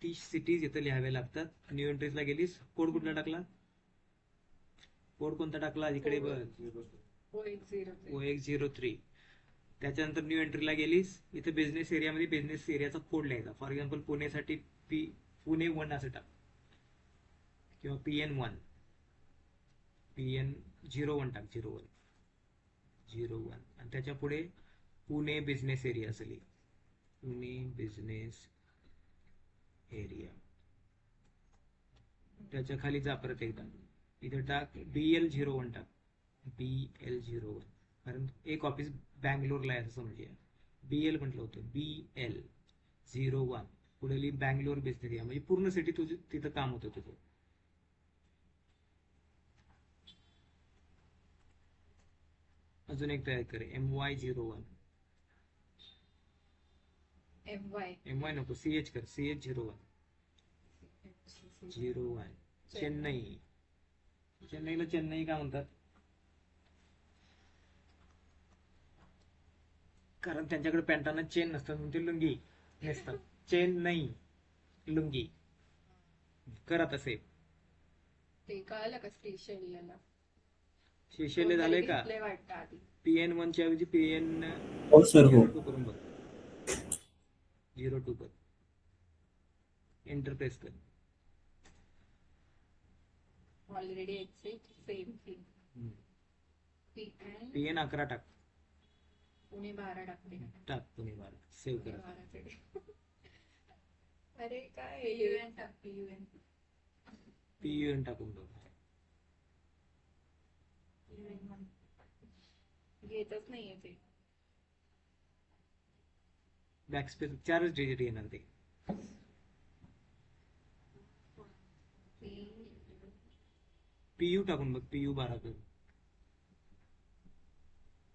30 cities इथं लिहाव्या लागतात. New एंट्रीजला गेलीस, कोड कुठला टाकला? कोड कोणता टाकला इकडे बघ, O103. त्याच्यानंतर न्यू एंट्रीला गेलीस, इथं बिझनेस एरियामध्ये बिझनेस एरियाचा कोड लिहायचा. फॉर एक्झाम्पल पुणेसाठी पुणे 1 असं टाक, किंवा PN1, PN01 टाक, 01 आणि त्याच्या पुढे पुणे बिझनेस एरिया असेल, पुणे बिझनेस एरिया. त्याच्या खाली जा परत एकदा, इथं टाक BL01 टाक, BL01, कारण एक ऑफिस बँगलोरला आहे असं समजूया. BL म्हटलं होतं, BL01 पुढे लिही बँगलोर बिझनेस एरिया, म्हणजे पूर्ण सिटी तुझी तिथं काम होतं तुझं. अजून एक तयार कर, MY01. MY नको, CH कर, CH01. चेन्नई. चेन्नईला चेन्नई का म्हणतात? कारण त्यांच्याकडे पॅन्टाना चेन नसतात म्हणून ते लुंगी नेसतात. चेन्नई, लुंगी. कर आता सेव. ते कळलं का स्टेशन? शेषेले झालंय का? वाटतं आधी PN1 च्या ऐवजी PN हो सर हो. 02 करून बघ. 02 कर, एंटर प्रेस कर. Already exit same thing. PN 11 टाक, पुणे 12 टाकते. टाक पुणे 12, सेव्ह कर. अरे काय PUN टाक, PUN टाकून बघ. घेतच नाहीये ते. बॅकस्पेस 4च डिजिट येणार ते. PU टाकून बघ, PU 12 कर.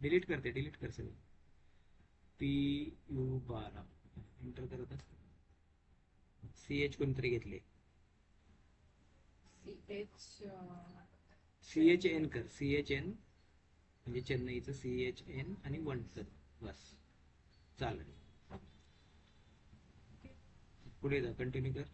डिलीट करते, डिलीट कर सगळं. PU 12 एंटर करत. CH कोणतरी घेतले, CHN कर, CHN म्हणजे चेन्नईचं CHN आणि 1 कर, बस चालेल. पुढे जा, कंटिन्यू कर.